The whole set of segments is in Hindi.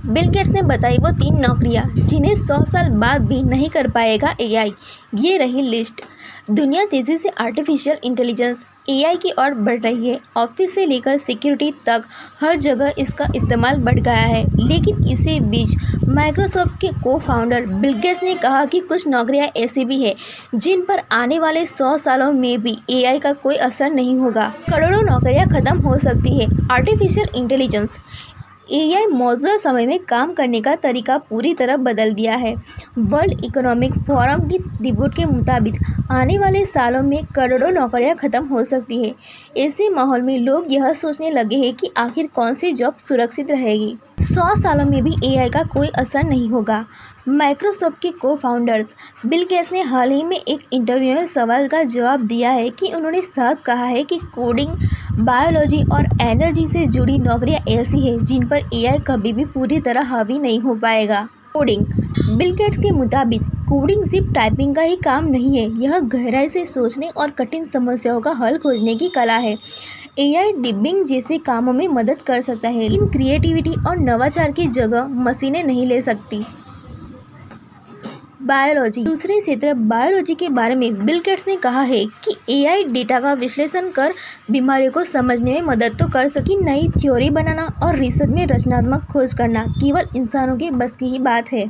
बिल गेट्स ने बताई वो 3 नौकरियां जिन्हें 100 साल बाद भी नहीं कर पाएगा एआई। ये रही लिस्ट। दुनिया तेजी से आर्टिफिशियल इंटेलिजेंस एआई की ओर बढ़ रही है। ऑफिस से लेकर सिक्योरिटी तक हर जगह इसका इस्तेमाल बढ़ गया है। लेकिन इसी बीच माइक्रोसॉफ्ट के को फाउंडर बिल गेट्स ने कहा कि कुछ नौकरियां ऐसी भी हैं जिन पर आने वाले 100 सालों में भी एआई का कोई असर नहीं होगा। करोड़ों नौकरियां खत्म हो सकती है। आर्टिफिशियल इंटेलिजेंस एआई मौजूदा समय में काम करने का तरीका पूरी तरह बदल दिया है। वर्ल्ड इकोनॉमिक फोरम की रिपोर्ट के मुताबिक आने वाले सालों में करोड़ों नौकरियां खत्म हो सकती है। ऐसे माहौल में लोग यह सोचने लगे हैं कि आखिर कौन सी जॉब सुरक्षित रहेगी। 100 सालों में भी एआई का कोई असर नहीं होगा। माइक्रोसॉफ्ट के को फाउंडर्स बिल गेट्स ने हाल ही में एक इंटरव्यू में सवाल का जवाब दिया है कि उन्होंने साफ कहा है कि कोडिंग, बायोलॉजी और एनर्जी से जुड़ी नौकरियां ऐसी हैं जिन पर एआई कभी भी पूरी तरह हावी नहीं हो पाएगा। कोडिंग। बिल गेट्स के मुताबिक कोडिंग सिर्फ टाइपिंग का ही काम नहीं है, यह गहराई से सोचने और कठिन समस्याओं का हल खोजने की कला है। एआई डिबिंग जैसे कामों में मदद कर सकता है, लेकिन क्रिएटिविटी और नवाचार की जगह मशीनें नहीं ले सकती। बायोलॉजी। दूसरे क्षेत्र बायोलॉजी के बारे में बिल गेट्स ने कहा है कि एआई डेटा का विश्लेषण कर बीमारियों को समझने में मदद तो कर सकी, नई थ्योरी बनाना और रिसर्च में रचनात्मक खोज करना केवल इंसानों के बस की ही बात है।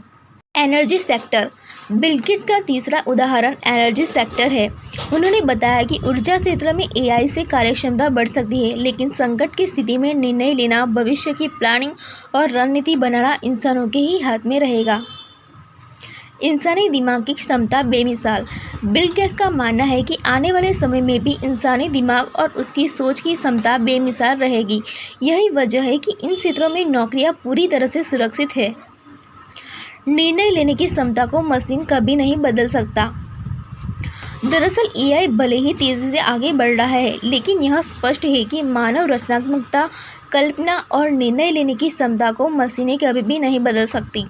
Energy sector. बिल गेट्स का तीसरा उदाहरण एनर्जी सेक्टर है। उन्होंने बताया कि ऊर्जा क्षेत्र में एआई से कार्यक्षमता बढ़ सकती है, लेकिन संकट की स्थिति में निर्णय लेना, भविष्य की प्लानिंग और रणनीति बनाना इंसानों के ही हाथ में रहेगा। इंसानी दिमाग की क्षमता बेमिसाल। बिल गेट्स का मानना है कि आने वाले समय में भी इंसानी दिमाग और उसकी सोच की क्षमता बेमिसाल रहेगी। यही वजह है कि इन क्षेत्रों में नौकरियां पूरी तरह से सुरक्षित है। निर्णय लेने की क्षमता को मशीन कभी नहीं बदल सकता। दरअसल एआई भले ही तेजी से आगे बढ़ रहा है, लेकिन यह स्पष्ट है कि मानव रचनात्मकता, कल्पना और निर्णय लेने की क्षमता को मशीनें कभी भी नहीं बदल सकती।